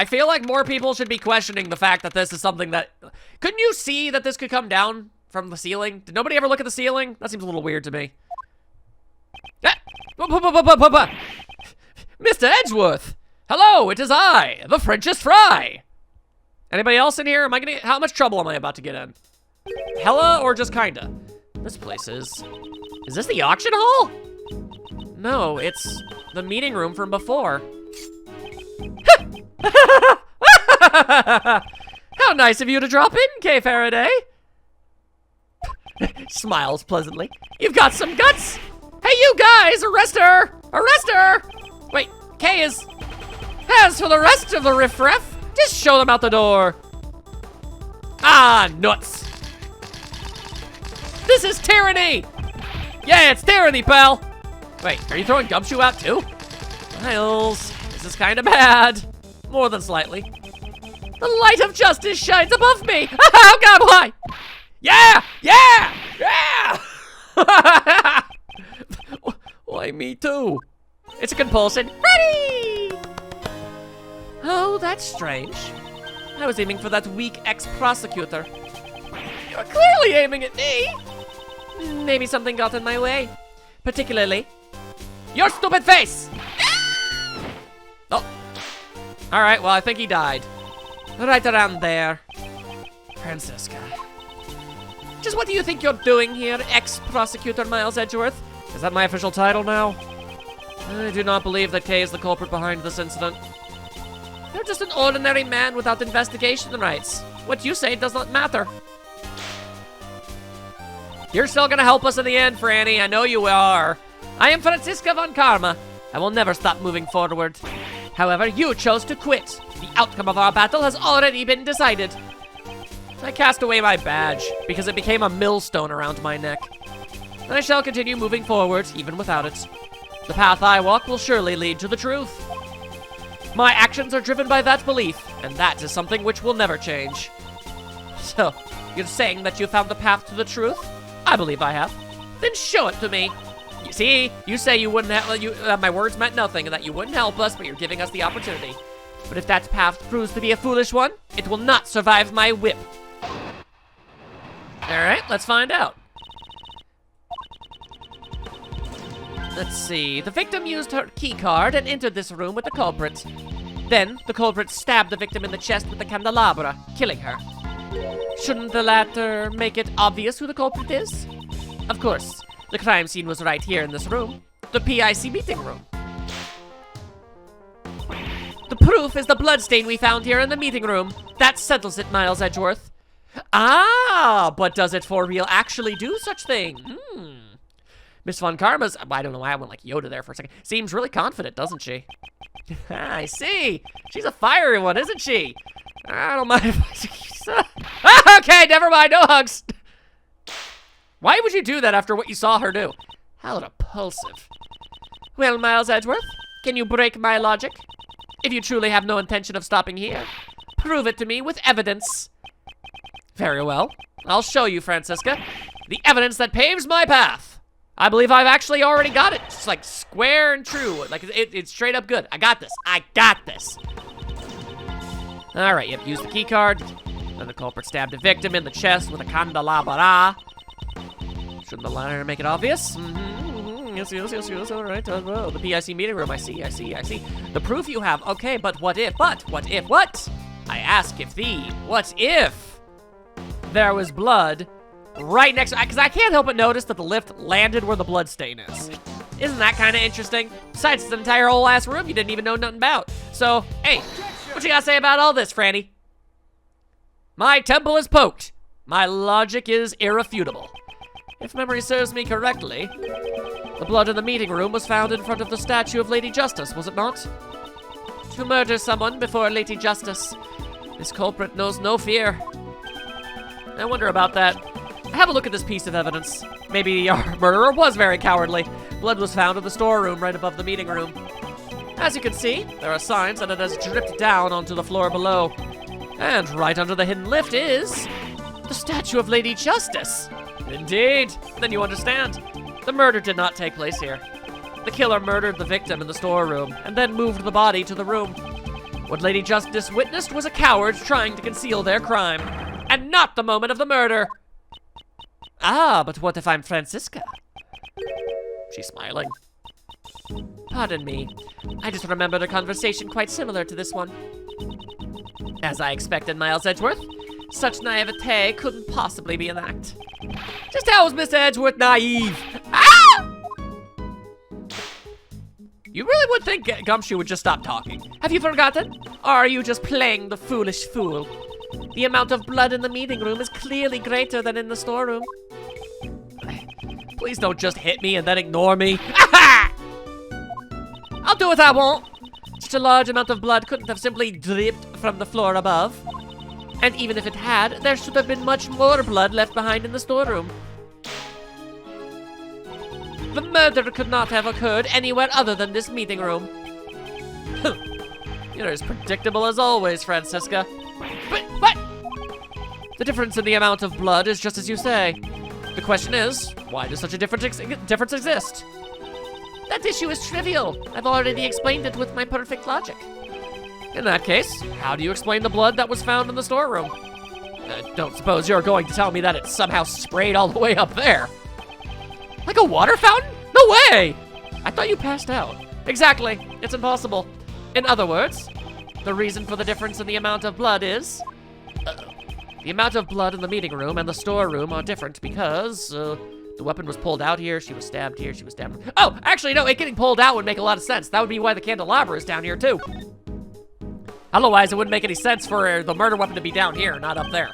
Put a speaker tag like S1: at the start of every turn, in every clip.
S1: I feel like more people should be questioning the fact that this is something that... Couldn't you see that this could come down from the ceiling? Did nobody ever look at the ceiling? That seems a little weird to me. Mr. Edgeworth! Hello, it is I, the Frenchest Fry! Anybody else in here? How much trouble am I about to get in? Hella or just kinda? This place is... Is this the auction hall? No, it's the meeting room from before. How nice of you to drop in, Kay Faraday. Smiles pleasantly. You've got some guts. Hey, you guys, arrest her! Arrest her! Wait, Kay is... As for the rest of the riffraff, just show them out the door. Ah, nuts. This is tyranny! Yeah, it's tyranny, pal! Wait, are you throwing Gumshoe out too? Miles, this is kinda bad. More than slightly. The light of justice shines above me! Oh god, why? Yeah! Yeah! Yeah! Why, me too? It's a compulsion. Ready! Oh, that's strange. I was aiming for that weak ex-prosecutor. You're clearly aiming at me! Maybe something got in my way. Particularly... Your stupid face! Oh. Alright, well, I think he died. Right around there. Francesca. Just what do you think you're doing here, ex-prosecutor Miles Edgeworth? Is that my official title now? I do not believe that Kay is the culprit behind this incident. You're just an ordinary man without investigation rights. What you say does not matter. You're still gonna help us in the end, Franny. I know you are. I am Franziska von Karma. I will never stop moving forward. However, you chose to quit. The outcome of our battle has already been decided. I cast away my badge because it became a millstone around my neck. I shall continue moving forward, even without it. The path I walk will surely lead to the truth. My actions are driven by that belief, and that is something which will never change. So, you're saying that you found the path to the truth? I believe I have. Then show it to me. You see, you say you wouldn't my words meant nothing and that you wouldn't help us, but you're giving us the opportunity. But if that path proves to be a foolish one, it will not survive my whip. Alright, let's find out. Let's see. The victim used her key card and entered this room with the culprit. Then, the culprit stabbed the victim in the chest with the candelabra, killing her. Shouldn't the latter make it obvious who the culprit is? Of course, the crime scene was right here in this room. The PIC meeting room. The proof is the bloodstain we found here in the meeting room. That settles it, Miles Edgeworth. Ah, but does it for real actually do such thing? Miss Von Karma's, I don't know why I went like Yoda there for a second. Seems really confident, doesn't she? I see. She's a fiery one, isn't she? I don't mind if I... Okay, never mind, no hugs. Why would you do that after what you saw her do? How repulsive. Well, Miles Edgeworth, can you break my logic? If you truly have no intention of stopping here, prove it to me with evidence. Very well. I'll show you, Franziska. The evidence that paves my path. I believe I've actually already got it. It's like square and true. Like it's straight up good. I got this. I got this. All right, yep, use the key card. Then the culprit stabbed the victim in the chest with a candelabra. Shouldn't the liar make it obvious? Yes, all right. The PIC meeting room, I see. The proof you have, okay, but what if? What? I ask what if there was blood right next to, because I can't help but notice that the lift landed where the blood stain is. Isn't that kind of interesting? Besides, it's an entire whole ass room you didn't even know nothing about. So, hey, what you gotta say about all this, Franny? My temple is poked. My logic is irrefutable. If memory serves me correctly, the blood in the meeting room was found in front of the statue of Lady Justice, was it not? To murder someone before Lady Justice, this culprit knows no fear. I wonder about that. Have a look at this piece of evidence. Maybe our murderer was very cowardly. Blood was found in the storeroom right above the meeting room. As you can see, there are signs that it has dripped down onto the floor below. And right under the hidden lift is the statue of Lady Justice. Indeed. Then you understand. The murder did not take place here. The killer murdered the victim in the storeroom and then moved the body to the room What Lady Justice witnessed was a coward trying to conceal their crime, and not the moment of the murder. Ah, but what if I'm Francisca? She's smiling. Pardon me. I just remembered a conversation quite similar to this one. As I expected, Miles Edgeworth, such naivete couldn't possibly be an act. Just how is Mr. Edgeworth naive? Ah! You really would think Gumshoe would just stop talking. Have you forgotten? Or are you just playing the foolish fool? The amount of blood in the meeting room is clearly greater than in the storeroom. Please don't just hit me and then ignore me. Aha! I'll do what I want. Such a large amount of blood couldn't have simply dripped from the floor above. And even if it had, there should have been much more blood left behind in the storeroom. The murder could not have occurred anywhere other than this meeting room. You're as predictable as always, Francisca. But what? The difference in the amount of blood is just as you say. The question is, why does such a difference exist? That issue is trivial. I've already explained it with my perfect logic. In that case, how do you explain the blood that was found in the storeroom? Don't suppose you're going to tell me that it somehow sprayed all the way up there. Like a water fountain? No way! I thought you passed out. Exactly, it's impossible. In other words, the reason for the difference in the amount of blood is... the amount of blood in the meeting room and the storeroom are different because, the weapon was pulled out here, she was stabbed here, she was stabbed... Oh, actually, no, it getting pulled out would make a lot of sense. That would be why the candelabra is down here, too. Otherwise, it wouldn't make any sense for the murder weapon to be down here, not up there.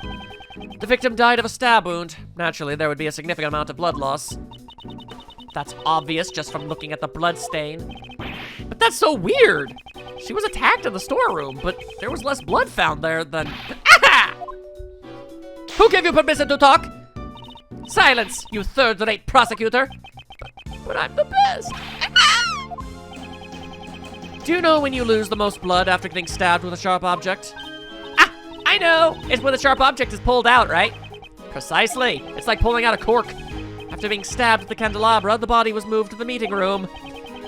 S1: The victim died of a stab wound. Naturally, there would be a significant amount of blood loss. That's obvious just from looking at the blood stain. But that's so weird. She was attacked in the storeroom, but there was less blood found there than... Aha! Who gave you permission to talk? Silence, you third-rate prosecutor. But I'm the best. Do you know when you lose the most blood after getting stabbed with a sharp object? Ah, I know. It's when the sharp object is pulled out, right? Precisely. It's like pulling out a cork. After being stabbed with the candelabra, the body was moved to the meeting room.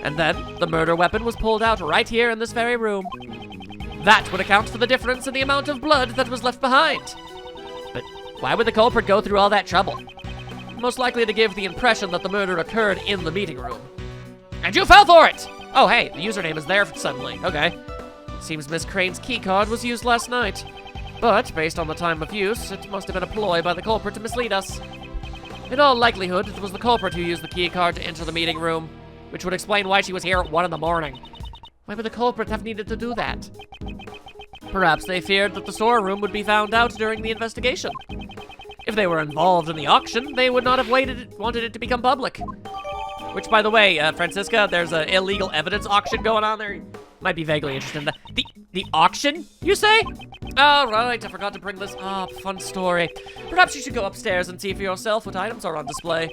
S1: And then, the murder weapon was pulled out right here in this very room. That would account for the difference in the amount of blood that was left behind. But why would the culprit go through all that trouble? Most likely to give the impression that the murder occurred in the meeting room. And you fell for it! Oh, hey, the username is there suddenly. Okay. Seems Miss Crane's keycard was used last night. But, based on the time of use, it must have been a ploy by the culprit to mislead us. In all likelihood, it was the culprit who used the keycard to enter the meeting room, which would explain why she was here at 1 in the morning. Why would the culprit have needed to do that? Perhaps they feared that the storeroom would be found out during the investigation. If they were involved in the auction, they would not have wanted it to become public. Which, by the way, Francisca, there's an illegal evidence auction going on there. You might be vaguely interested in that. The auction, you say? Oh, right, I forgot to bring this up. Fun story. Perhaps you should go upstairs and see for yourself what items are on display.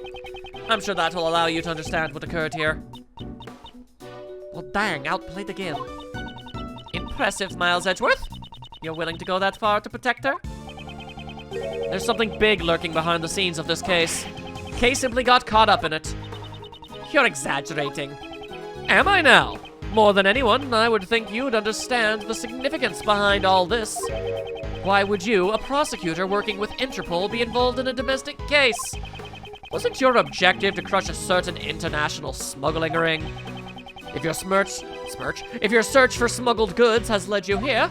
S1: I'm sure that will allow you to understand what occurred here. Well, dang, outplayed again. Impressive, Miles Edgeworth. You're willing to go that far to protect her? There's something big lurking behind the scenes of this case. Kay simply got caught up in it. You're exaggerating. Am I now? More than anyone, I would think you'd understand the significance behind all this. Why would you, a prosecutor working with Interpol, be involved in a domestic case? Wasn't your objective to crush a certain international smuggling ring? If your if your search for smuggled goods has led you here,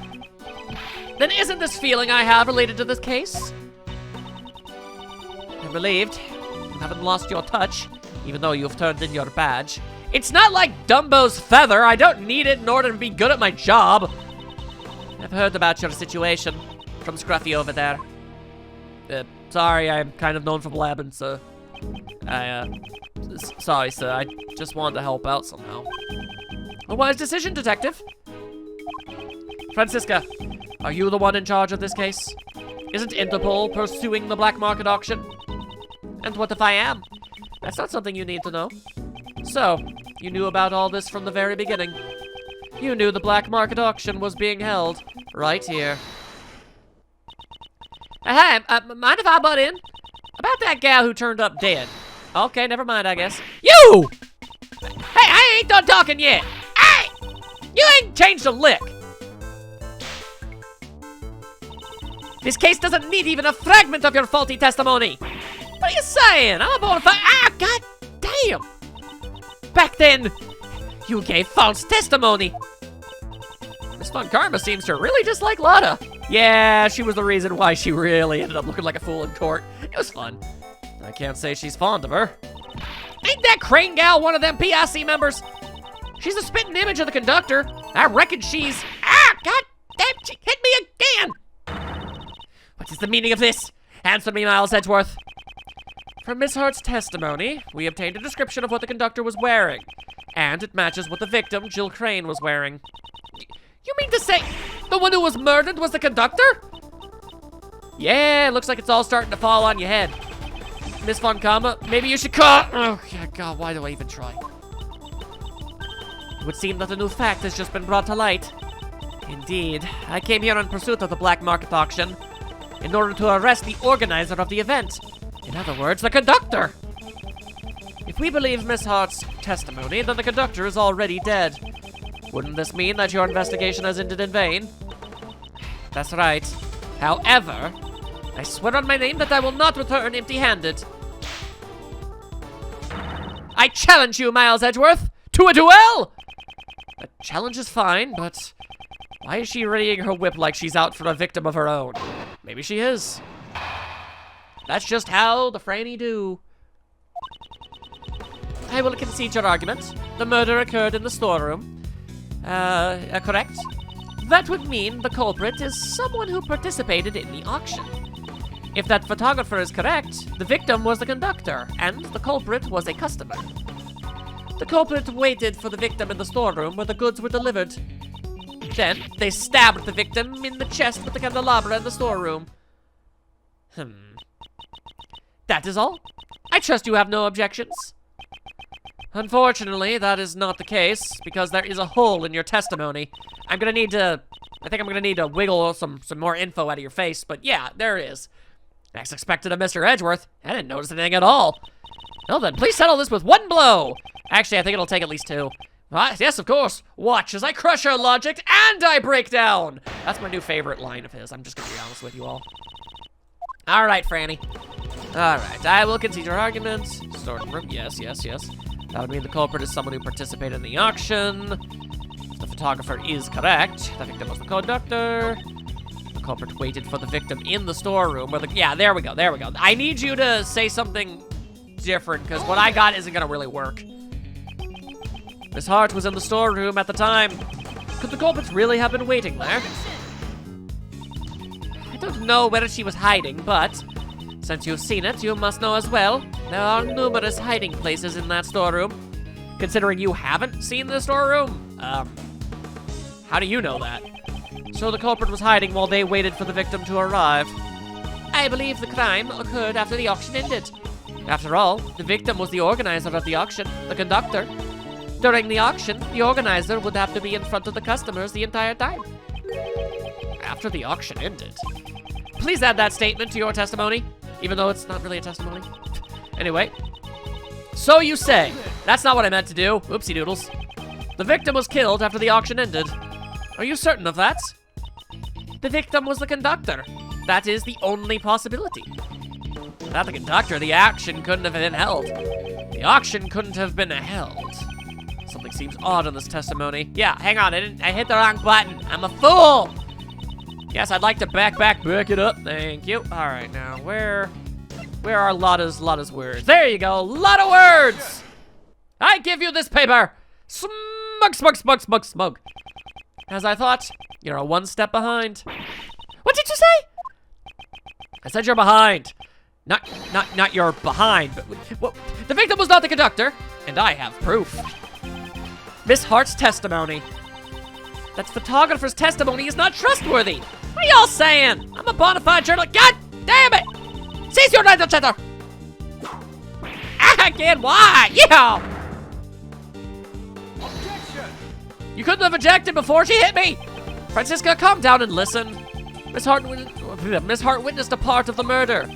S1: then isn't this feeling I have related to this case? I'm relieved. You haven't lost your touch, even though you've turned in your badge. It's not like Dumbo's feather. I don't need it in order to be good at my job. I've heard about your situation from Scruffy over there. Sorry, I'm kind of known for blabbing, so... Sorry, sir. I just wanted to help out somehow. A wise decision, detective. Francisca, are you the one in charge of this case? Isn't Interpol pursuing the black market auction? And what if I am? That's not something you need to know. So, you knew about all this from the very beginning. You knew the black market auction was being held right here. Hey, mind if I butt in? About that gal who turned up dead. Okay, never mind, I guess. You! Hey, I ain't done talking yet. Hey! You ain't changed a lick. This case doesn't need even a fragment of your faulty testimony. What are you saying? I'm a bona fide. Ah, god damn. Back then, you gave false testimony. Miss Von Karma seems to really dislike Lotta. Yeah, she was the reason why she really ended up looking like a fool in court. It was fun. I can't say she's fond of her. Ain't that Crane gal one of them PIC members? She's a spitting image of the conductor. I reckon she's... Ah, god damn, she hit me again. What is the meaning of this? Answer me, Miles Edgeworth. From Miss Hart's testimony, we obtained a description of what the conductor was wearing. And it matches what the victim, Jill Crane, was wearing. You mean to say the one who was murdered was the conductor? Yeah, looks like it's all starting to fall on your head. Miss Von Karma, maybe you should call... Oh, God, why do I even try? It would seem that a new fact has just been brought to light. Indeed, I came here in pursuit of the black market auction in order to arrest the organizer of the event. In other words, the conductor. If we believe Miss Hart's testimony, then the conductor is already dead. Wouldn't this mean that your investigation has ended in vain? That's right. However, I swear on my name that I will not return empty-handed. I challenge you, Miles Edgeworth, to a duel! A challenge is fine, but why is she readying her whip like she's out for a victim of her own? Maybe she is. That's just how the Franny do. I will concede your argument. The murder occurred in the storeroom. Correct? That would mean the culprit is someone who participated in the auction. If that photographer is correct, the victim was the conductor, and the culprit was a customer. The culprit waited for the victim in the storeroom where the goods were delivered. Then, they stabbed the victim in the chest with the candelabra in the storeroom. That is all. I trust you have no objections. Unfortunately, that is not the case, because there is a hole in your testimony. I think I'm gonna need to wiggle some more info out of your face, but yeah, there is. As expected of Mr. Edgeworth, I didn't notice anything at all. Well then, please settle this with one blow. Actually, I think it'll take at least two. Yes, of course. Watch as I crush your logic and I break down. That's my new favorite line of his. I'm just gonna be honest with you all. All right, Franny. All right, I will concede your argument. Storeroom room, yes. That would mean the culprit is someone who participated in the auction. If the photographer is correct, the victim was the conductor. The culprit waited for the victim in the storeroom where the... Yeah, there we go. I need you to say something different, because what I got isn't gonna really work. Miss Hart was in the storeroom at the time. Could the culprit really have been waiting there? I don't know where she was hiding, but since you've seen it, you must know as well. There are numerous hiding places in that storeroom. Considering you haven't seen the storeroom, how do you know that? So the culprit was hiding while they waited for the victim to arrive. I believe the crime occurred after the auction ended. After all, the victim was the organizer of the auction, the conductor. During the auction, the organizer would have to be in front of the customers the entire time. After the auction ended? Please add that statement to your testimony, even though it's not really a testimony. Anyway, so you say. That's not what I meant to do. Oopsie doodles. The victim was killed after the auction ended. Are you certain of that? The victim was the conductor. That is the only possibility. Without the conductor, the auction couldn't have been held. The auction couldn't have been held. Something seems odd in this testimony. Yeah, hang on, I hit the wrong button. I'm a fool! Yes, I'd like to back it up. Thank you. All right, now, where are Lotta's words? There you go, Lotta words! I give you this paper! Smug. As I thought, you're one step behind. What did you say? I said you're behind. Not you're behind, but well, the victim was not the conductor, and I have proof. Miss Hart's testimony. That photographer's testimony is not trustworthy. What are y'all saying? I'm a bona fide journalist. God damn it! Cease your idle chatter. Again, why? Yeah.
S2: Objection.
S1: You couldn't have ejected before she hit me. Francisca, calm down and listen. Miss Hart witnessed a part of the murder.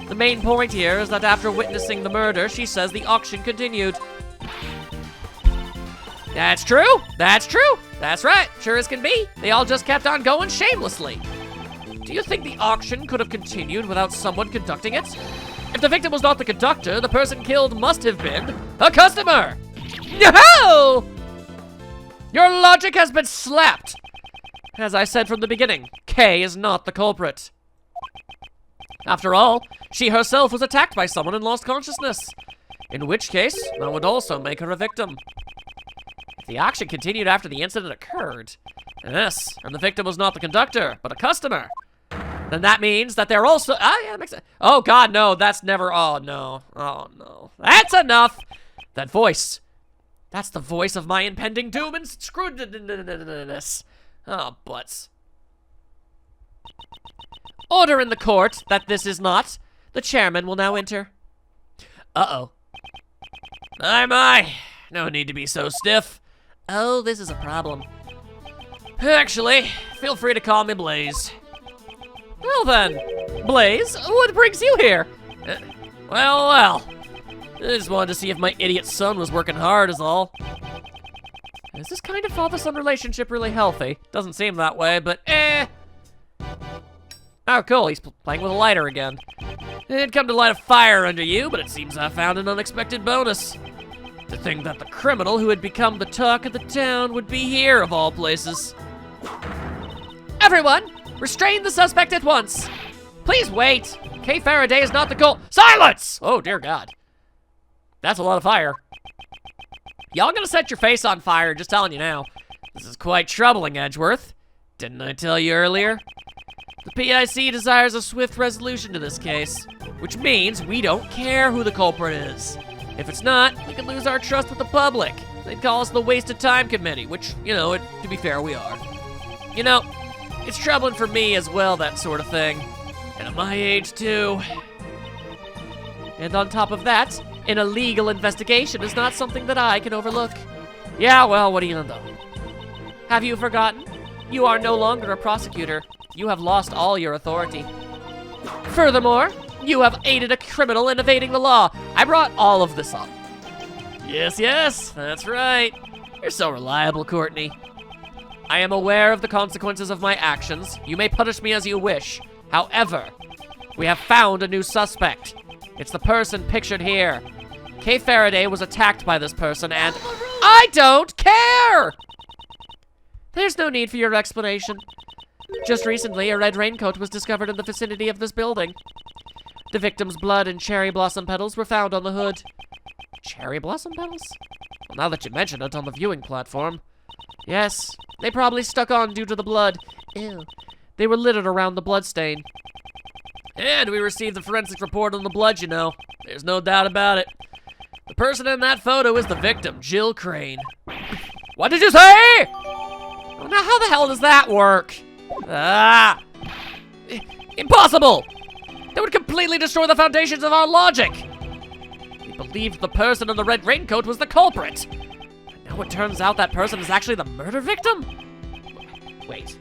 S1: The main point here is that after witnessing the murder, she says the auction continued. That's true. That's right. Sure as can be. They all just kept on going shamelessly. Do you think the auction could have continued without someone conducting it? If the victim was not the conductor, the person killed must have been a customer! No! Your logic has been slapped! As I said from the beginning, Kay is not the culprit. After all, she herself was attacked by someone and lost consciousness. In which case, that would also make her a victim. If the action continued after the incident occurred, yes, and the victim was not the conductor, but a customer, then that means that they're also... yeah, makes sense. Oh, God, no, that's never... Oh, no. Oh, no. That's enough! That voice. That's the voice of my impending doom and screwedness. Oh, butts. Order in the court that this is not. The chairman will now enter. Uh-oh. My. No need to be so stiff. Oh, this is a problem. Actually, feel free to call me Blaze. Well then, Blaze, what brings you here? Well. I just wanted to see if my idiot son was working hard is all. Is this kind of father-son relationship really healthy? Doesn't seem that way, but Oh, cool, he's playing with a lighter again. It'd come to light a fire under you, but it seems I found an unexpected bonus. To think that the criminal who had become the talk of the town would be here, of all places. Everyone, restrain the suspect at once. Please wait. Kay Faraday is not the goal. Silence! Oh, dear God. That's a lot of fire. Y'all gonna set your face on fire, just telling you now. This is quite troubling, Edgeworth. Didn't I tell you earlier? The PIC desires a swift resolution to this case, which means we don't care who the culprit is. If it's not, we could lose our trust with the public. They'd call us the wasted time committee, which, to be fair, we are. It's troubling for me as well, that sort of thing. And at my age, too. And on top of that, an illegal investigation is not something that I can overlook. Yeah, well, what do you know? Have you forgotten? You are no longer a prosecutor. You have lost all your authority. Furthermore, you have aided a criminal in evading the law. I brought all of this up. Yes, that's right. You're so reliable, Courtney. I am aware of the consequences of my actions. You may punish me as you wish. However, we have found a new suspect. It's the person pictured here. Kay Faraday was attacked by this person and... I don't care! There's no need for your explanation. Just recently, a red raincoat was discovered in the vicinity of this building. The victim's blood and cherry blossom petals were found on the hood. Cherry blossom petals? Well, now that you mention it, on the viewing platform. Yes, they probably stuck on due to the blood. Ew. They were littered around the bloodstain. And we received the forensic report on the blood, There's no doubt about it. The person in that photo is the victim, Jill Crane. What did you say? Oh, now how the hell does that work? Impossible! That would completely destroy the foundations of our logic. We believed the person in the red raincoat was the culprit. Now it turns out that person is actually the murder victim? Wait,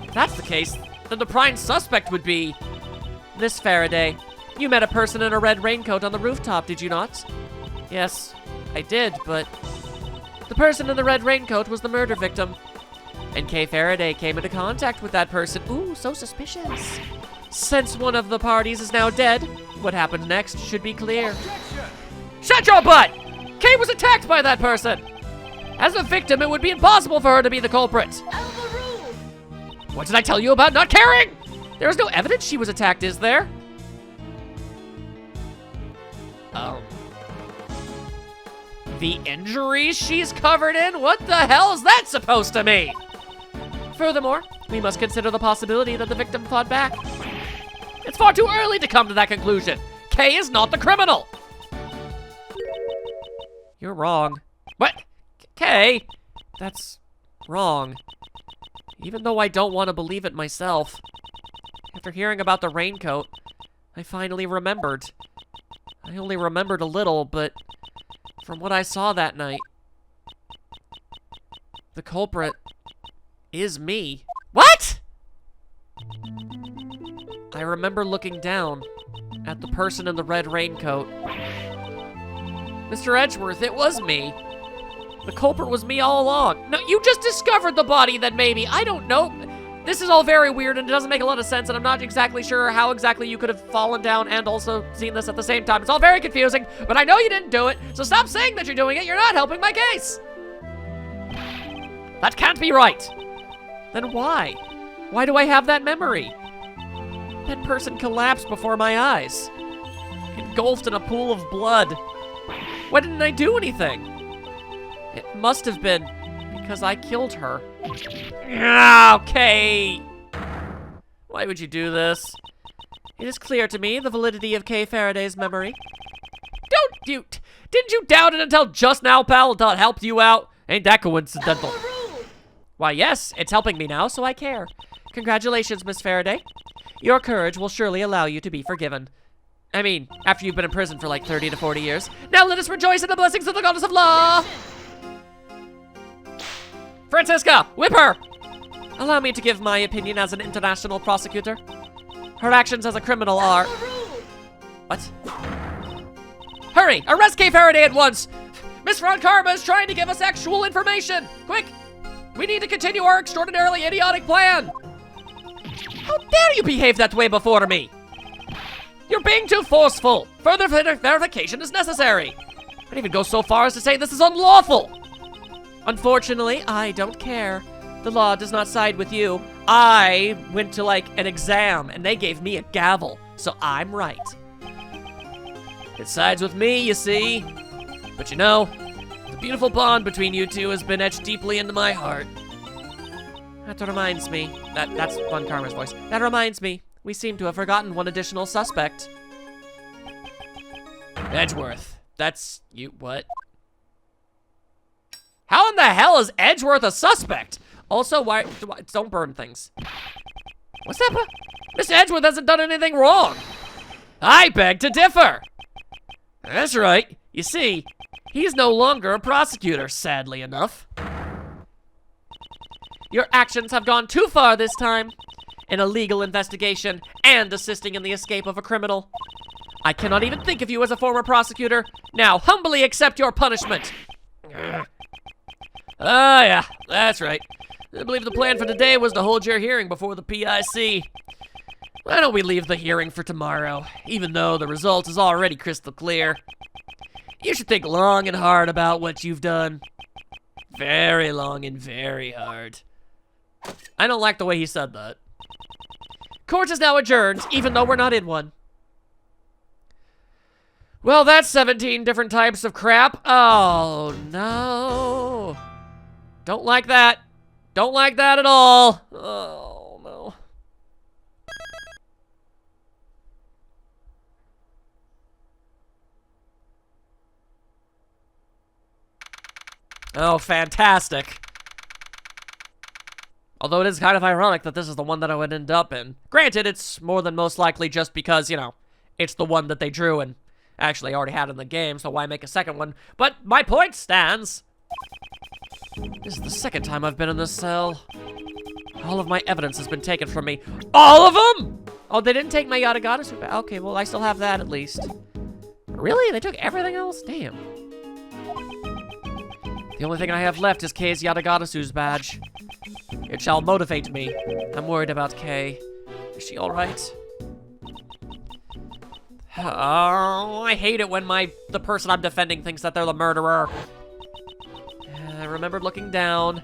S1: if that's the case, then the prime suspect would be... Miss Faraday, you met a person in a red raincoat on the rooftop, did you not? Yes, I did, but... The person in the red raincoat was the murder victim. And Kay Faraday came into contact with that person. Ooh, so suspicious. Since one of the parties is now dead, what happened next should be clear. Objection! Shut your butt! Kay was attacked by that person! As a victim, it would be impossible for her to be the culprit. What did I tell you about not caring? There is no evidence she was attacked, is there? The injuries she's covered in? What the hell is that supposed to mean? Furthermore, we must consider the possibility that the victim fought back. It's far too early to come to that conclusion. Kay is not the criminal. You're wrong. What? Kay? That's wrong. Even though I don't want to believe it myself. After hearing about the raincoat, I finally remembered. I only remembered a little, but from what I saw that night, the culprit is me. What? I remember looking down at the person in the red raincoat. Mr. Edgeworth, it was me. The culprit was me all along. No, you just discovered the body then maybe. I don't know. This is all very weird and it doesn't make a lot of sense, and I'm not exactly sure how exactly you could have fallen down and also seen this at the same time. It's all very confusing, but I know you didn't do it, so stop saying that you're doing it. You're not helping my case. That can't be right. Then why? Why do I have that memory? That person collapsed before my eyes, engulfed in a pool of blood. Why didn't I do anything? It must have been because I killed her. Okay. Why would you do this? It is clear to me the validity of Kay Faraday's memory. Didn't you doubt it until just now, pal? Until it helped you out? Ain't that coincidental? Why, yes, it's helping me now, so I care. Congratulations, Miss Faraday. Your courage will surely allow you to be forgiven. I mean, after you've been in prison for like 30 to 40 years. Now let us rejoice in the blessings of the goddess of law! Francisca, whip her! Allow me to give my opinion as an international prosecutor. Her actions as a criminal are... What? Hurry! Arrest Kay Faraday at once! Miss Von Karma is trying to give us actual information! Quick! We need to continue our extraordinarily idiotic plan! How dare you behave that way before me? You're being too forceful! Further verification is necessary! I'd even go so far as to say this is unlawful! Unfortunately, I don't care. The law does not side with you. I went to, like, an exam, and they gave me a gavel, so I'm right. It sides with me, you see. But you know, the beautiful bond between you two has been etched deeply into my heart. That reminds me. That's Von Karma's voice. That reminds me. We seem to have forgotten one additional suspect. Edgeworth. That's you. What? How in the hell is Edgeworth a suspect? Also, why don't burn things. What's that? Mr. Edgeworth hasn't done anything wrong. I beg to differ. That's right. You see, he's no longer a prosecutor, sadly enough. Your actions have gone too far this time. In a legal investigation and assisting in the escape of a criminal. I cannot even think of you as a former prosecutor. Now, humbly accept your punishment. Ah, yeah, that's right. I believe the plan for today was to hold your hearing before the PIC. Why don't we leave the hearing for tomorrow, even though the result is already crystal clear? You should think long and hard about what you've done. Very long and very hard. I don't like the way he said that. Court is now adjourned, even though we're not in one. Well, that's 17 different types of crap. Oh, no. Don't like that. Don't like that at all. Oh, no. Oh, fantastic. Although it is kind of ironic that this is the one that I would end up in. Granted, it's more than most likely just because, you know, it's the one that they drew and actually already had in the game, so why make a second one? But my point stands. This is the second time I've been in this cell. All of my evidence has been taken from me. All of them? Oh, they didn't take my Yatagata suit back. Okay, well, I still have that at least. Really? They took everything else? Damn. The only thing I have left is Kay's Yatagata badge. It shall motivate me. I'm worried about Kay. Is she alright? Oh, I hate it when the person I'm defending thinks that they're the murderer. I remembered looking down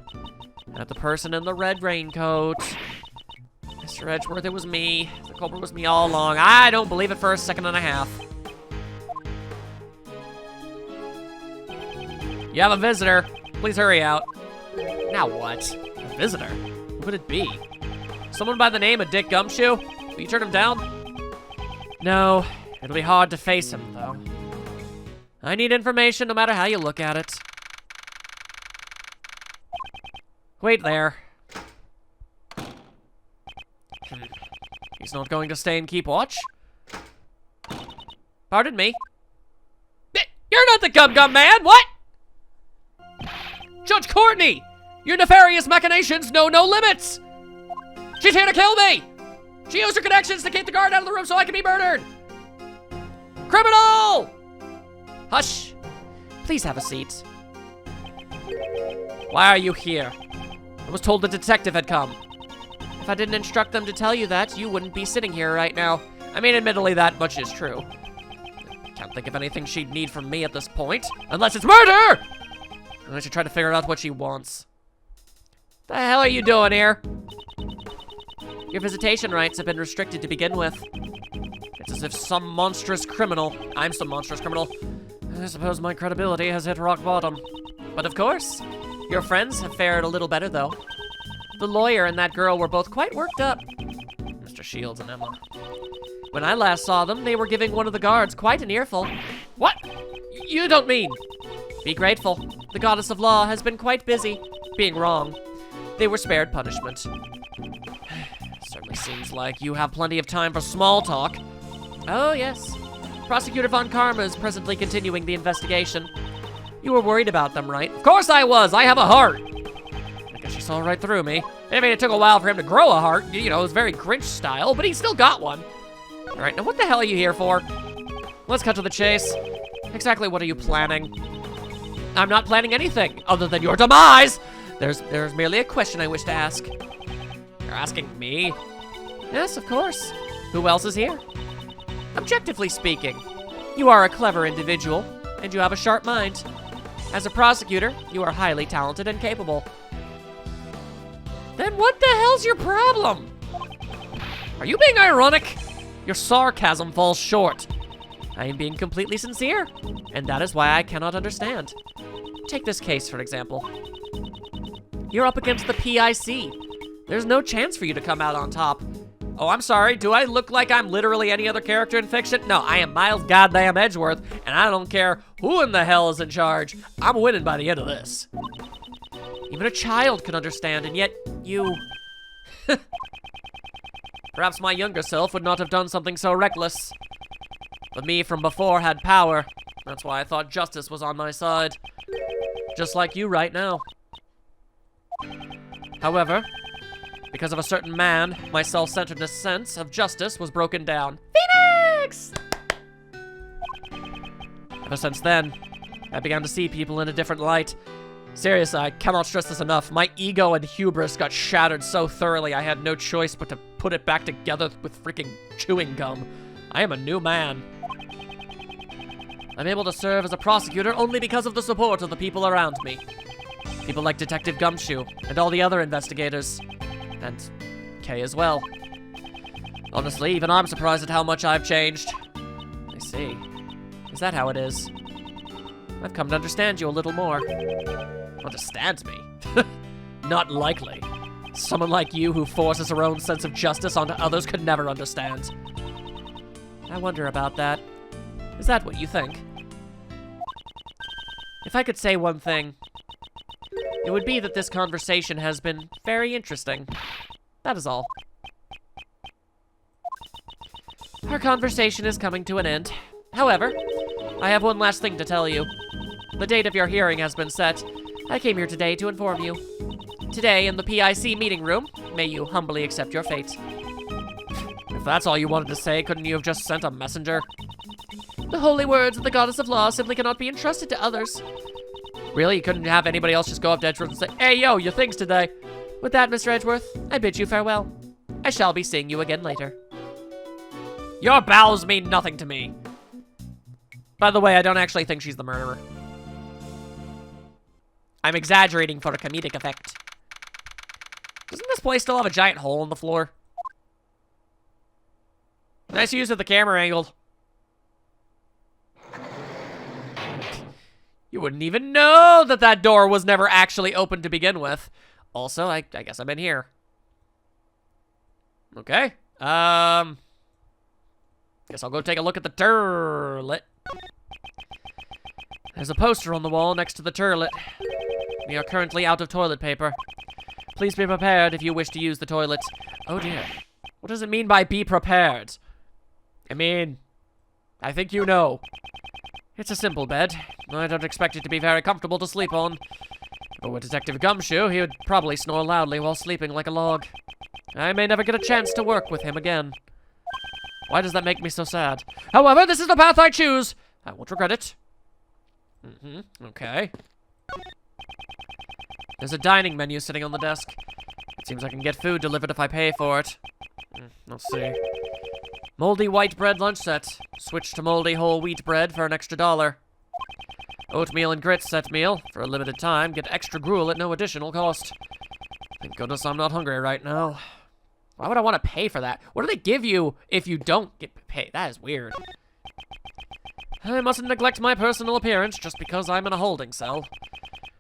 S1: at the person in the red raincoat. Mr. Edgeworth, it was me. The culprit was me all along. I don't believe it for a second and a half. You have a visitor. Please hurry out. Now what? A visitor? Who would it be? Someone by the name of Dick Gumshoe? Will you turn him down? No. It'll be hard to face him, though. I need information no matter how you look at it. Wait there. He's not going to stay and keep watch? Pardon me? You're not the Gum Man, what? Judge Courtney! Your nefarious machinations know no limits! She's here to kill me! She used her connections to keep the guard out of the room so I can be murdered! Criminal! Hush. Please have a seat. Why are you here? I was told the detective had come. If I didn't instruct them to tell you that, you wouldn't be sitting here right now. I mean, admittedly, that much is true. Can't think of anything she'd need from me at this point. Unless it's murder! I should try to figure out what she wants. The hell are you doing here? Your visitation rights have been restricted to begin with. It's as if some monstrous criminal... I'm some monstrous criminal. I suppose my credibility has hit rock bottom. But of course, your friends have fared a little better, though. The lawyer and that girl were both quite worked up. Mr. Shields and Emma. When I last saw them, they were giving one of the guards quite an earful. What? You don't mean? Be grateful. The goddess of law has been quite busy. Being wrong. They were spared punishment. Certainly seems like you have plenty of time for small talk. Oh, yes. Prosecutor Von Karma is presently continuing the investigation. You were worried about them, right? Of course I was! I have a heart! I guess you saw right through me. I mean, it took a while for him to grow a heart. You know, it was very Grinch style, but he still got one. Alright, now what the hell are you here for? Let's cut to the chase. Exactly what are you planning? I'm not planning anything, other than your demise! There's merely a question I wish to ask. You're asking me? Yes, of course. Who else is here? Objectively speaking, you are a clever individual, and you have a sharp mind. As a prosecutor, you are highly talented and capable. Then what the hell's your problem? Are you being ironic? Your sarcasm falls short. I am being completely sincere, and that is why I cannot understand. Take this case, for example. You're up against the PIC. There's no chance for you to come out on top. Oh, I'm sorry, do I look like I'm literally any other character in fiction? No, I am Miles goddamn Edgeworth, and I don't care who in the hell is in charge. I'm winning by the end of this. Even a child can understand, and yet you... Perhaps my younger self would not have done something so reckless. But me from before had power. That's why I thought justice was on my side. Just like you right now. However, because of a certain man, my self-centeredness sense of justice was broken down. Phoenix! Ever since then, I began to see people in a different light. Seriously, I cannot stress this enough. My ego and hubris got shattered so thoroughly I had no choice but to put it back together with freaking chewing gum. I am a new man. I'm able to serve as a prosecutor only because of the support of the people around me. People like Detective Gumshoe and all the other investigators. And Kay as well. Honestly, even I'm surprised at how much I've changed. I see. Is that how it is? I've come to understand you a little more. Understand me? Not likely. Someone like you who forces her own sense of justice onto others could never understand. I wonder about that. Is that what you think? If I could say one thing, it would be that this conversation has been very interesting. That is all. Our conversation is coming to an end. However, I have one last thing to tell you. The date of your hearing has been set. I came here today to inform you. Today, in the PIC meeting room, may you humbly accept your fate. If that's all you wanted to say, couldn't you have just sent a messenger? The holy words of the goddess of law simply cannot be entrusted to others. Really? You couldn't have anybody else just go up to Edgeworth and say, "Hey, yo, your things today." With that, Mr. Edgeworth, I bid you farewell. I shall be seeing you again later. Your bows mean nothing to me. By the way, I don't actually think she's the murderer. I'm exaggerating for a comedic effect. Doesn't this place still have a giant hole in the floor? Nice use of the camera angle. You wouldn't even know that that door was never actually open to begin with. Also, I guess I'm in here. Okay. Guess I'll go take a look at the turlet. There's a poster on the wall next to the turlet. We are currently out of toilet paper. Please be prepared if you wish to use the toilet. Oh dear. What does it mean by be prepared? I mean, I think you know. It's a simple bed. I don't expect it to be very comfortable to sleep on. But with Detective Gumshoe, he would probably snore loudly while sleeping like a log. I may never get a chance to work with him again. Why does that make me so sad? However, this is the path I choose. I won't regret it. Okay. There's a dining menu sitting on the desk. It's Seems I can get food delivered if I pay for it. Let's see. Moldy white bread lunch set. Switch to moldy whole wheat bread for an extra $1. Oatmeal and grits set meal. For a limited time, get extra gruel at no additional cost. Thank goodness I'm not hungry right now. Why would I want to pay for that? What do they give you if you don't get paid? That is weird. I mustn't neglect my personal appearance just because I'm in a holding cell.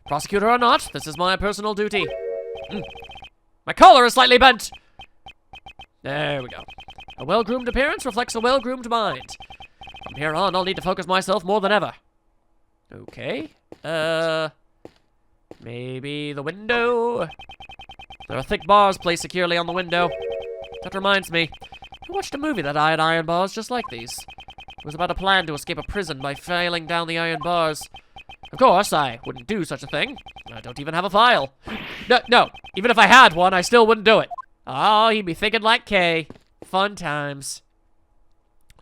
S1: Prosecutor or not, this is my personal duty. My collar is slightly bent. There we go. A well-groomed appearance reflects a well-groomed mind. From here on, I'll need to focus myself more than ever. Okay. Maybe the window? There are thick bars placed securely on the window. That reminds me. I watched a movie that had iron bars just like these. It was about a plan to escape a prison by failing down the iron bars. Of course, I wouldn't do such a thing. I don't even have a file. No, even if I had one, I still wouldn't do it. Oh, he'd be thinking like Kay. Fun times.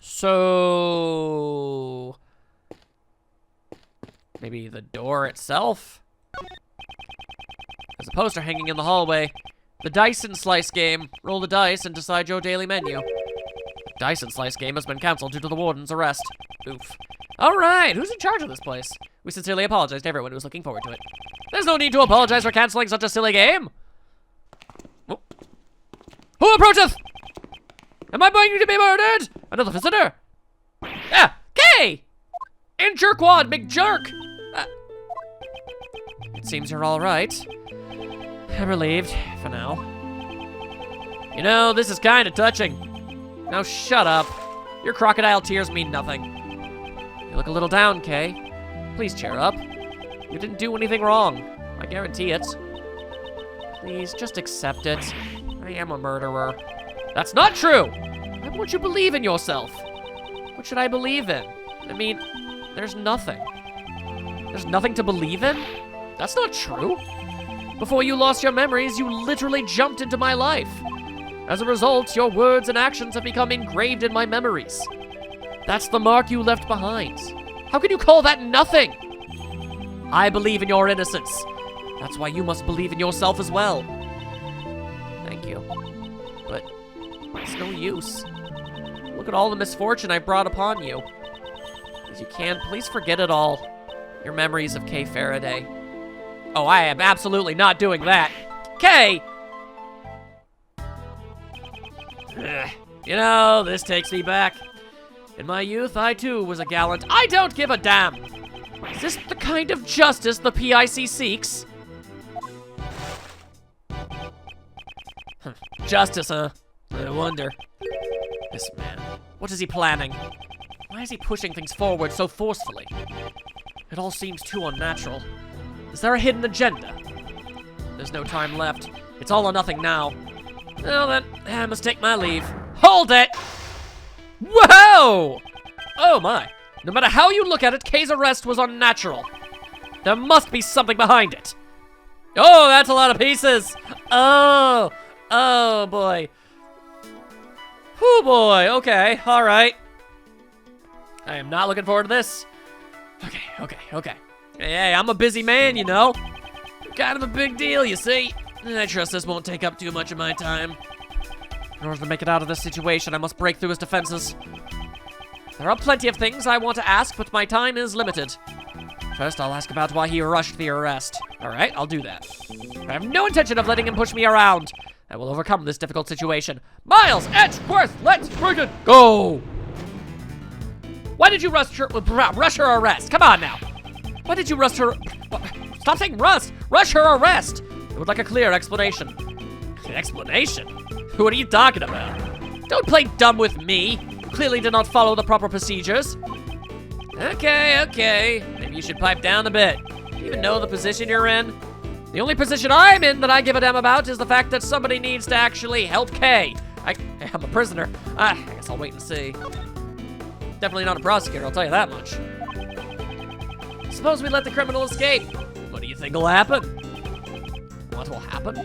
S1: So... maybe the door itself? There's a poster hanging in the hallway. The Dice and Slice game. Roll the dice and decide your daily menu. The Dice and Slice game has been cancelled due to the warden's arrest. Oof. Alright, who's in charge of this place? We sincerely apologize to everyone who was looking forward to it. There's no need to apologize for cancelling such a silly game. Oh. Who approacheth? Am I going to be murdered? Another visitor? Ah, Kay! In jerkwad, big jerk! It seems you're alright. I'm relieved, for now. You know, this is kind of touching. Now shut up. Your crocodile tears mean nothing. You look a little down, Kay. Please cheer up. You didn't do anything wrong. I guarantee it. Please, just accept it. I am a murderer. That's not true! Why won't you believe in yourself? What should I believe in? I mean, there's nothing. There's nothing to believe in? That's not true. Before you lost your memories, you literally jumped into my life. As a result, your words and actions have become engraved in my memories. That's the mark you left behind. How can you call that nothing? I believe in your innocence. That's why you must believe in yourself as well. Thank you. But it's no use. Look at all the misfortune I brought upon you. As you can, please forget it all. Your memories of Kay Faraday. Oh, I am absolutely not doing that. Kay! You know, this takes me back. In my youth, I too was a gallant. I don't give a damn! Is this the kind of justice the PIC seeks? Justice, huh? I wonder. This man, what is he planning? Why is he pushing things forward so forcefully? It all seems too unnatural. Is there a hidden agenda? There's no time left. It's all or nothing now. Well then, I must take my leave. Hold it! Whoa! Oh my. No matter how you look at it, Kay's arrest was unnatural. There must be something behind it. Oh, that's a lot of pieces. Oh boy. Oh boy, okay, all right. I am not looking forward to this. Okay. Hey, I'm a busy man, you know. Kind of a big deal, you see. I trust this won't take up too much of my time. In order to make it out of this situation, I must break through his defenses. There are plenty of things I want to ask, but my time is limited. First, I'll ask about why he rushed the arrest. All right, I'll do that. I have no intention of letting him push me around. I will overcome this difficult situation. Miles, Edgeworth, let's friggin' go! Why did you rush her arrest? Come on now. Why did you rush her? Stop saying rust. Rush her arrest. I would like a clear explanation. Explanation? What are you talking about? Don't play dumb with me. You clearly did not follow the proper procedures. Okay. Maybe you should pipe down a bit. Do you even know the position you're in? The only position I'm in that I give a damn about is the fact that somebody needs to actually help Kay. I'm a prisoner. I guess I'll wait and see. Definitely not a prosecutor, I'll tell you that much. Suppose we let the criminal escape. What do you think will happen? What will happen?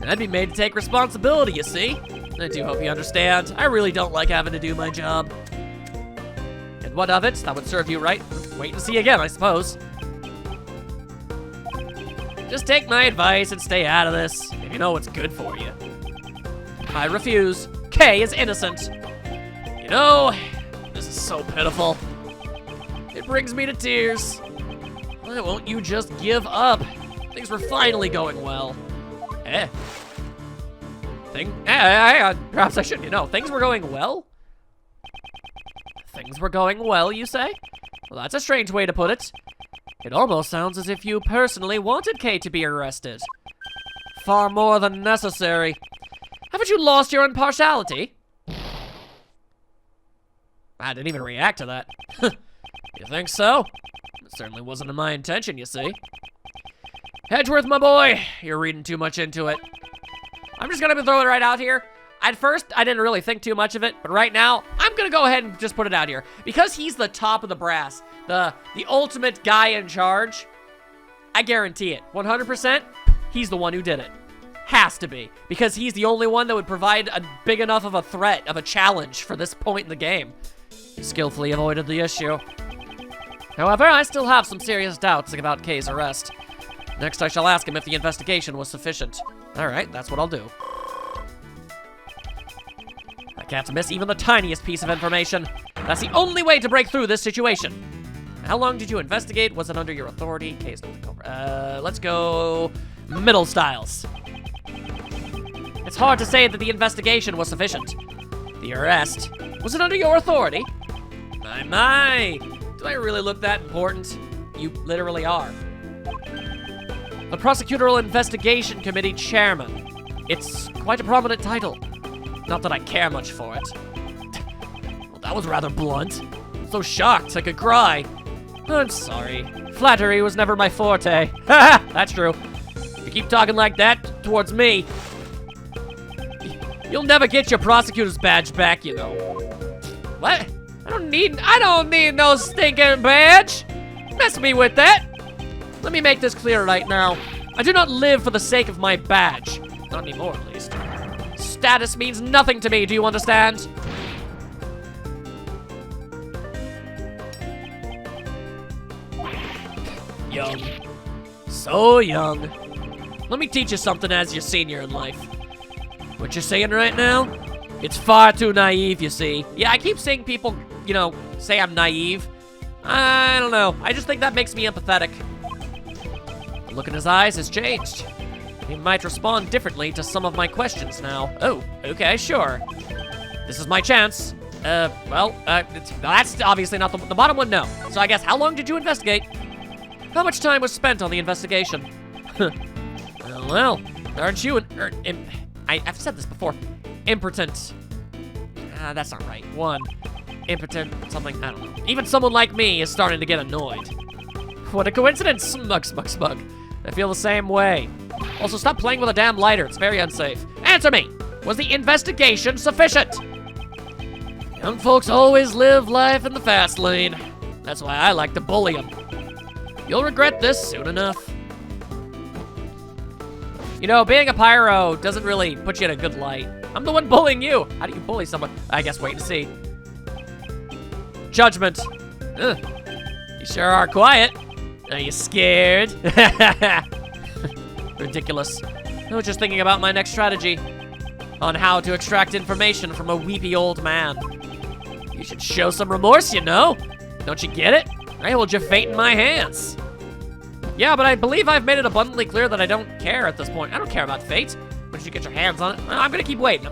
S1: I'd be made to take responsibility, you see? I do hope you understand. I really don't like having to do my job. And what of it? That would serve you right. Wait and see again, I suppose. Just take my advice and stay out of this, if you know what's good for you. I refuse. Kay is innocent. You know, this is so pitiful. It brings me to tears. Why won't you just give up? Things were finally going well. Perhaps I shouldn't, things were going well? Things were going well, you say? Well, that's a strange way to put it. It almost sounds as if you personally wanted Kay to be arrested. Far more than necessary. Haven't you lost your impartiality? I didn't even react to that. You think so? It certainly wasn't in my intention, you see. Edgeworth, my boy, you're reading too much into it. I'm just gonna throw it right out here. At first, I didn't really think too much of it, but right now, I'm gonna go ahead and just put it out here. Because he's the top of the brass, the ultimate guy in charge, I guarantee it, 100%, he's the one who did it. Has to be, because he's the only one that would provide a big enough of a threat, of a challenge for this point in the game. He skillfully avoided the issue. However, I still have some serious doubts about Kay's arrest. Next, I shall ask him if the investigation was sufficient. Alright, that's what I'll do. I can't miss even the tiniest piece of information. That's the only way to break through this situation. How long did you investigate? Was it under your authority? Case let's go middle styles. It's hard to say that the investigation was sufficient. The arrest, was it under your authority? My. Do I really look that important? You literally are. The Prosecutorial Investigation Committee Chairman. It's quite a prominent title. Not that I care much for it. Well, that was rather blunt. So shocked I could cry. I'm sorry. Flattery was never my forte. Haha, that's true. If you keep talking like that towards me, you'll never get your prosecutor's badge back, you know. What? I don't need no stinking badge. Mess me with that. Let me make this clear right now. I do not live for the sake of my badge. Not anymore, at least. Status means nothing to me, do you understand? Young. So young. Let me teach you something as your senior in life. What you're saying right now? It's far too naive, you see. Yeah, I keep seeing people, say I'm naive. I don't know. I just think that makes me empathetic. The look in his eyes has changed. He might respond differently to some of my questions now. Oh, okay, sure. This is my chance. That's obviously not the bottom one, no. So I guess, how long did you investigate? How much time was spent on the investigation? Well, aren't you I've said this before. Impotent. That's not right. Impotent, something, I don't know. Even someone like me is starting to get annoyed. What a coincidence, smug. I feel the same way. Also, stop playing with a damn lighter. It's very unsafe. Answer me! Was the investigation sufficient? Young folks always live life in the fast lane. That's why I like to bully them. You'll regret this soon enough. Being a pyro doesn't really put you in a good light. I'm the one bullying you. How do you bully someone? I guess wait and see. Judgment. Ugh. You sure are quiet. Are you scared? Ridiculous. I was just thinking about my next strategy on how to extract information from a weepy old man. You should show some remorse, Don't you get it? I hold your fate in my hands. Yeah, but I believe I've made it abundantly clear that I don't care at this point. I don't care about fate. Once you get your hands on it, I'm gonna keep waiting.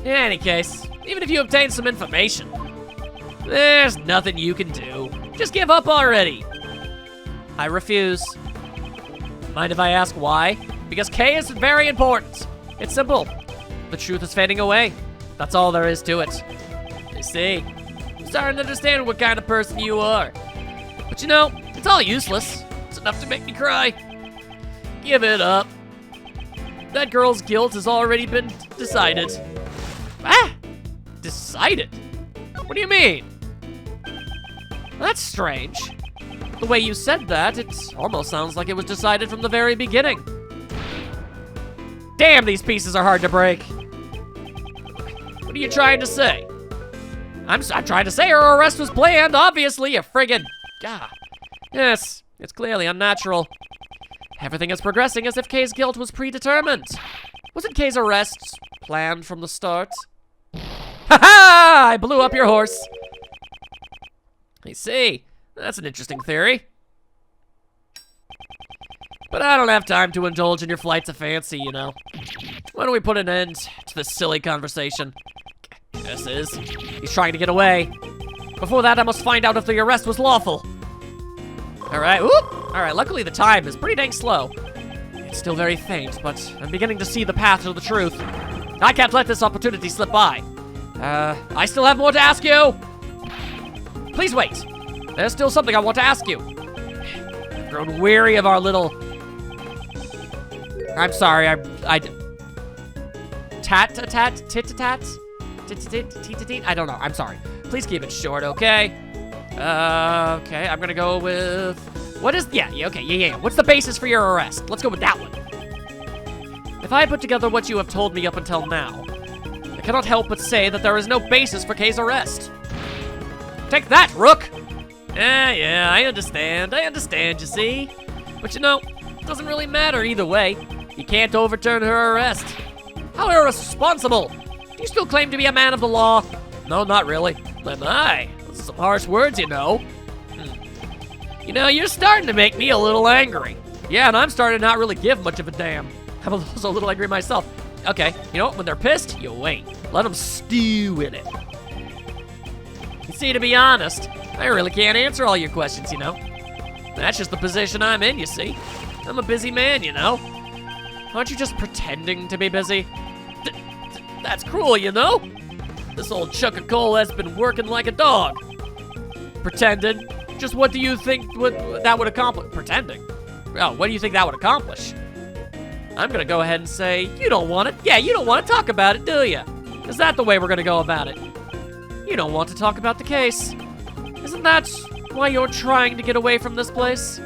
S1: In any case, even if you obtain some information, there's nothing you can do. Just give up already. I refuse. Mind if I ask why? Because Kay is very important. It's simple. The truth is fading away. That's all there is to it. You see, I'm starting to understand what kind of person you are. But it's all useless. It's enough to make me cry. Give it up. That girl's guilt has already been decided. Decided? What do you mean? That's strange. The way you said that, it almost sounds like it was decided from the very beginning. Damn, these pieces are hard to break. What are you trying to say? I'm trying to say her arrest was planned, obviously, you friggin'... God. Yes, it's clearly unnatural. Everything is progressing as if Kay's guilt was predetermined. Wasn't Kay's arrest planned from the start? Ha-ha! I blew up your horse. I see. That's an interesting theory. But I don't have time to indulge in your flights of fancy, you know. Why don't we put an end to this silly conversation? This is. He's trying to get away. Before that, I must find out if the arrest was lawful. Alright, whoop! Alright, luckily the time is pretty dang slow. It's still very faint, but I'm beginning to see the path to the truth. I can't let this opportunity slip by. I still have more to ask you! Please wait. There's still something I want to ask you. I've grown weary of our little... I'm sorry, tat-a-tat? Tit-a-tat? Tit-a-tit? I don't know, I'm sorry. Please keep it short, okay? Okay, I'm gonna go with... What is... Yeah, okay. What's the basis for your arrest? Let's go with that one. If I put together what you have told me up until now, I cannot help but say that there is no basis for Kay's arrest. Take that, Rook! Yeah, I understand, you see? But you know, it doesn't really matter either way. You can't overturn her arrest. How irresponsible! Do you still claim to be a man of the law? No, not really. Am I? Those are some harsh words, you know. You know, you're starting to make me a little angry. Yeah, and I'm starting to not really give much of a damn. I'm also a little angry myself. Okay, you know what? When they're pissed, you wait. Let them stew in it. You see, to be honest, I really can't answer all your questions, you know. That's just the position I'm in, you see. I'm a busy man, you know. Aren't you just pretending to be busy? That's cruel, you know. This old chunk of coal has been working like a dog. Pretended. Just what do you think that would accomplish? Pretending? Oh, what do you think that would accomplish? I'm gonna go ahead and say, you don't want it. Yeah, you don't want to talk about it, do you? Is that the way we're gonna go about it? You don't want to talk about the case. Isn't that why you're trying to get away from this place?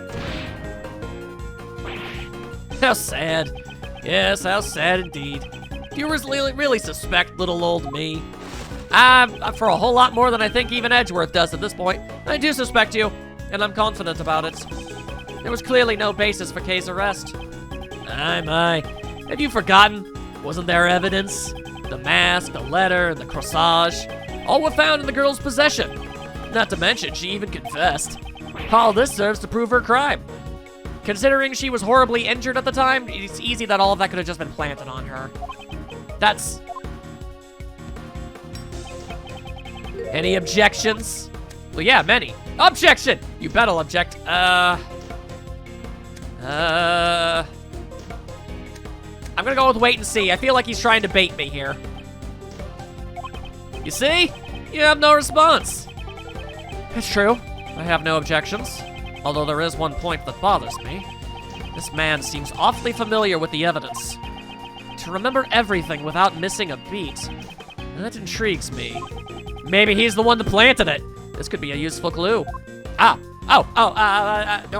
S1: How sad. Yes, how sad indeed. Do you really suspect little old me? For a whole lot more than I think even Edgeworth does at this point. I do suspect you, and I'm confident about it. There was clearly no basis for Kay's arrest. My. Have you forgotten? Wasn't there evidence? The mask, the letter, and the corsage, all were found in the girl's possession. Not to mention, she even confessed. All this serves to prove her crime. Considering she was horribly injured at the time, it's easy that all of that could have just been planted on her. That's... Any objections? Well, yeah, many. Objection! You better object. I'm gonna go with wait and see. I feel like he's trying to bait me here. You see? You have no response. It's true. I have no objections. Although there is one point that bothers me. This man seems awfully familiar with the evidence. To remember everything without missing a beat. That intrigues me. Maybe he's the one that planted it. This could be a useful clue. No,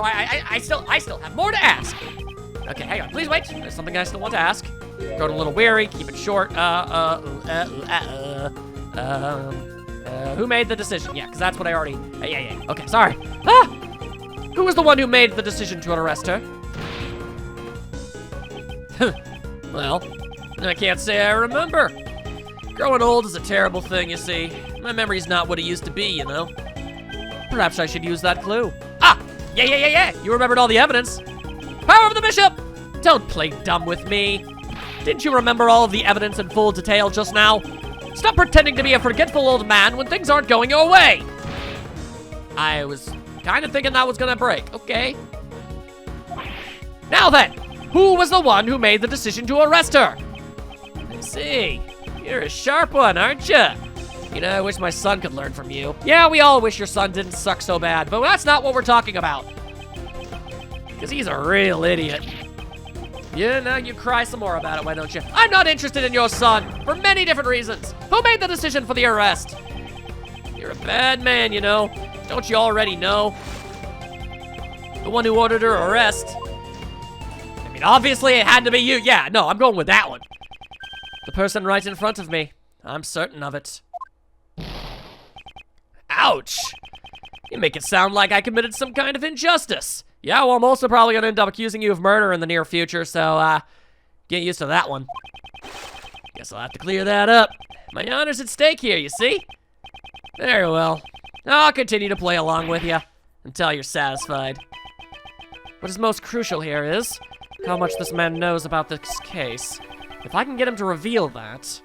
S1: I still have more to ask. Okay, hang on, please wait. There's something I still want to ask. Growing a little weary, keep it short. Who made the decision? Yeah, because that's what I already, yeah, okay, sorry. Who was the one who made the decision to arrest her? Well, I can't say I remember. Growing old is a terrible thing, you see. My memory's not what it used to be, you know. Perhaps I should use that clue. Yeah. You remembered all the evidence. Power of the Bishop! Don't play dumb with me. Didn't you remember all of the evidence in full detail just now? Stop pretending to be a forgetful old man when things aren't going your way. I was kind of thinking that was gonna break. Okay. Now then, who was the one who made the decision to arrest her? I see. You're a sharp one, aren't you? You know, I wish my son could learn from you. Yeah, we all wish your son didn't suck so bad, but that's not what we're talking about. Because he's a real idiot. Yeah, now you cry some more about it, why don't you? I'm not interested in your son, for many different reasons. Who made the decision for the arrest? You're a bad man, you know. Don't you already know? The one who ordered her arrest. I mean, obviously it had to be you. Yeah, no, I'm going with that one. The person right in front of me. I'm certain of it. Ouch! You make it sound like I committed some kind of injustice. Yeah, well, I'm also probably gonna end up accusing you of murder in the near future, so, get used to that one. Guess I'll have to clear that up. My honor's at stake here, you see? Very well. I'll continue to play along with you until you're satisfied. What is most crucial here is how much this man knows about this case. If I can get him to reveal that...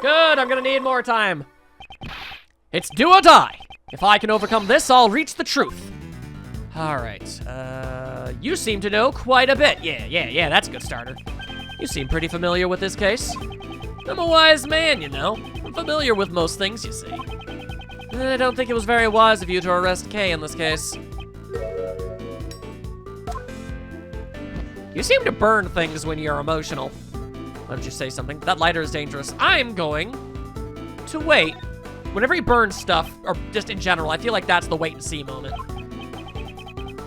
S1: Good, I'm gonna need more time. It's do or die. If I can overcome this, I'll reach the truth. Alright, you seem to know quite a bit. Yeah, that's a good starter. You seem pretty familiar with this case. I'm a wise man, you know. I'm familiar with most things, you see. I don't think it was very wise of you to arrest Kay in this case. You seem to burn things when you're emotional. Why don't you say something? That lighter is dangerous. I'm going to wait. Whenever he burns stuff, or just in general, I feel like that's the wait and see moment.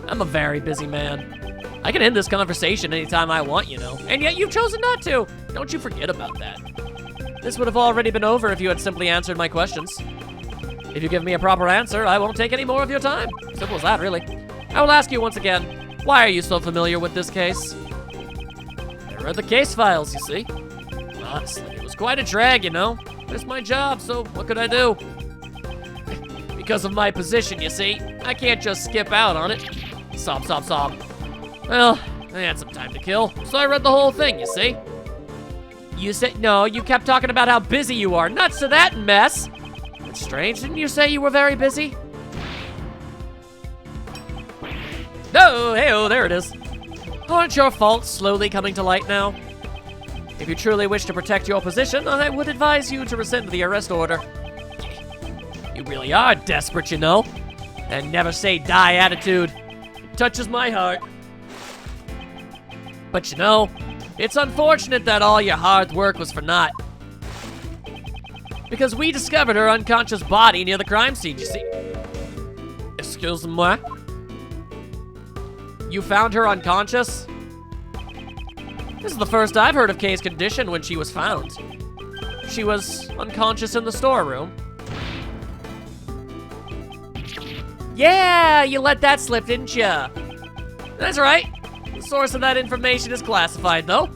S1: I'm a very busy man. I can end this conversation anytime I want, you know. And yet you've chosen not to. Don't you forget about that. This would have already been over if you had simply answered my questions. If you give me a proper answer, I won't take any more of your time. Simple as that, really. I will ask you once again, why are you so familiar with this case? I read the case files, you see. Honestly, it was quite a drag, you know. It's my job, so what could I do? Because of my position, you see. I can't just skip out on it. Sob. Well, I had some time to kill, so I read the whole thing, you see. You said, no, you kept talking about how busy you are. Nuts to that mess. That's strange, didn't you say you were very busy? No, hey-oh, there it is. Aren't your faults slowly coming to light now? If you truly wish to protect your position, I would advise you to rescind the arrest order. You really are desperate, you know. And never say die attitude. It touches my heart. But you know, it's unfortunate that all your hard work was for naught. Because we discovered her unconscious body near the crime scene, you see. Excuse-moi? You found her unconscious? This is the first I've heard of Kay's condition when she was found. She was unconscious in the storeroom. Yeah, you let that slip, didn't ya? That's right. The source of that information is classified, though.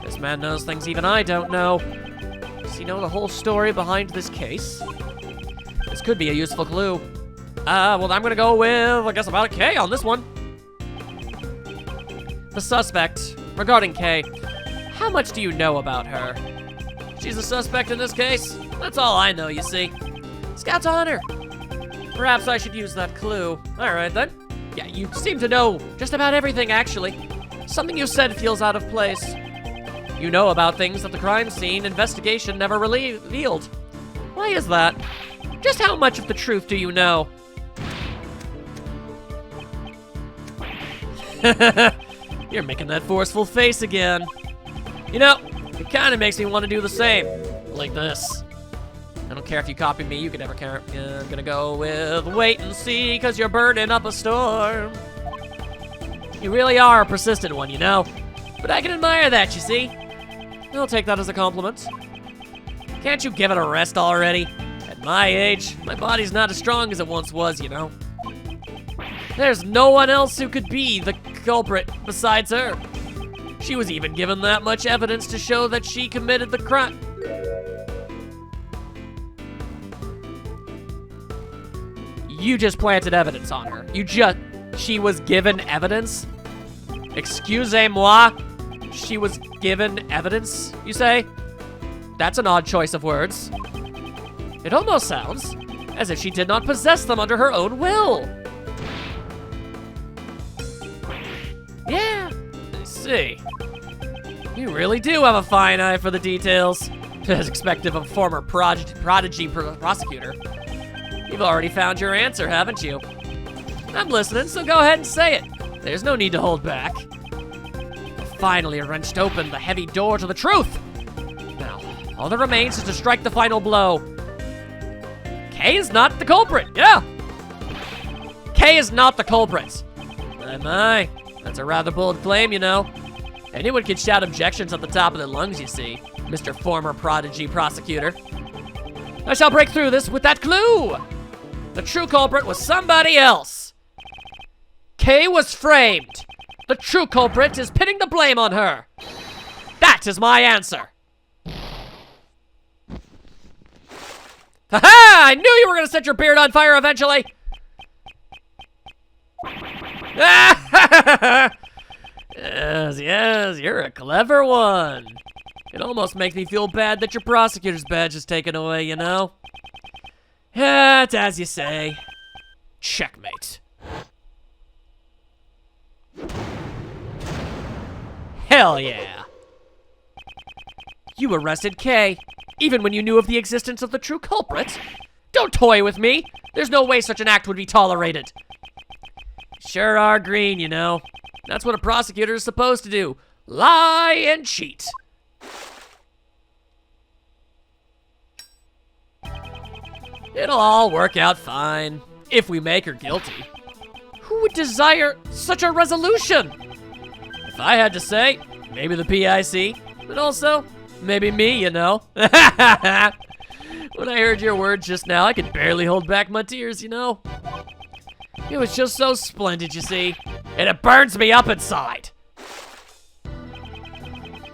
S1: This man knows things even I don't know. Does he know the whole story behind this case? This could be a useful clue. Well, I'm gonna go with, I guess, about Kay on this one. The suspect. Regarding Kay, how much do you know about her? She's a suspect in this case. That's all I know, you see. Scout's honor. Perhaps I should use that clue. All right, then. Yeah, you seem to know just about everything, actually. Something you said feels out of place. You know about things that the crime scene investigation never revealed. Why is that? Just how much of the truth do you know? You're making that forceful face again. You know, it kind of makes me want to do the same. Like this. I don't care if you copy me, you can never care. Yeah, I'm gonna go with wait and see, cause you're burning up a storm. You really are a persistent one, you know. But I can admire that, you see. I'll take that as a compliment. Can't you give it a rest already? At my age, my body's not as strong as it once was, you know. There's no one else who could be the culprit besides her. She was even given that much evidence to show that she committed the crime. You just planted evidence on her. She was given evidence? Excusez-moi? She was given evidence, you say? That's an odd choice of words. It almost sounds as if she did not possess them under her own will. Yeah, I see. You really do have a fine eye for the details, as expected of a former prodigy prosecutor. You've already found your answer, haven't you? I'm listening, so go ahead and say it. There's no need to hold back. I finally wrenched open the heavy door to the truth. Now, all that remains is to strike the final blow. Kay is not the culprit, yeah. Kay is not the culprit. My. That's a rather bold claim, you know. Anyone can shout objections at the top of their lungs, you see, Mr. Former Prodigy Prosecutor. I shall break through this with that clue. The true culprit was somebody else. Kay was framed. The true culprit is pinning the blame on her. That is my answer. Ha-ha! I knew you were going to set your beard on fire eventually. Yes, you're a clever one. It almost makes me feel bad that your prosecutor's badge is taken away, you know? Yeah, it's as you say. Checkmate. Hell yeah. You arrested Kay, even when you knew of the existence of the true culprit. Don't toy with me. There's no way such an act would be tolerated. Sure are green, you know. That's what a prosecutor is supposed to do. Lie and cheat. It'll all work out fine, if we make her guilty. Who would desire such a resolution? If I had to say, maybe the PIC, but also, maybe me, you know. When I heard your words just now, I could barely hold back my tears, you know. It was just so splendid, you see, and it burns me up inside.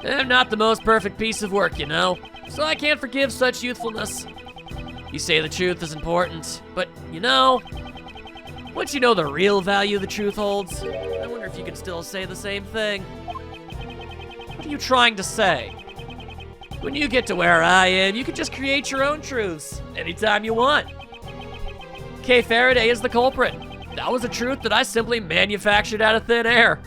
S1: I'm not the most perfect piece of work, you know, so I can't forgive such youthfulness. You say the truth is important, but, you know, once you know the real value the truth holds, I wonder if you can still say the same thing. What are you trying to say? When you get to where I am, you can just create your own truths anytime you want. Kay Faraday is the culprit. That was a truth that I simply manufactured out of thin air.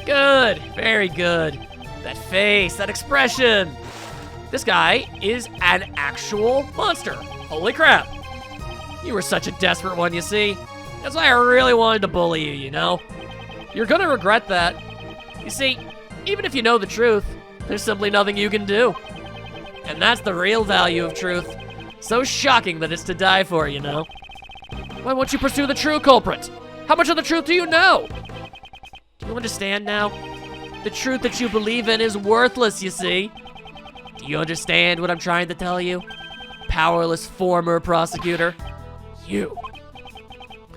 S1: Good, very good. That face, that expression. This guy is an actual monster. Holy crap. You were such a desperate one, you see. That's why I really wanted to bully you, you know? You're gonna regret that. You see, even if you know the truth, there's simply nothing you can do. And that's the real value of truth. So shocking that it's to die for, you know? Why won't you pursue the true culprit? How much of the truth do you know? Do you understand now? The truth that you believe in is worthless, you see. Do you understand what I'm trying to tell you? Powerless former prosecutor. You.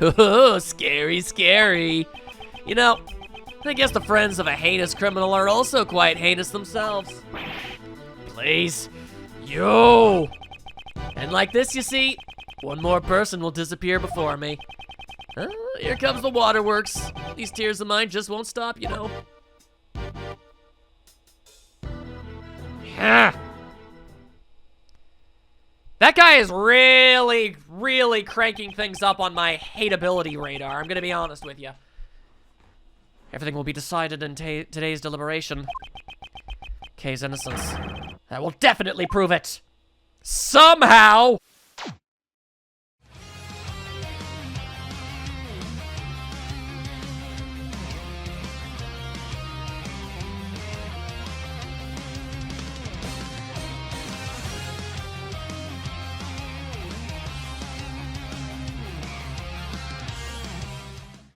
S1: Oh, scary, scary. You know, I guess the friends of a heinous criminal are also quite heinous themselves. Please. You. And like this, you see, one more person will disappear before me. Here comes the waterworks. These tears of mine just won't stop, you know. That guy is really, really cranking things up on my hateability radar. I'm gonna be honest with you. Everything will be decided in today's deliberation. Kay's innocence. That will definitely prove it. Somehow!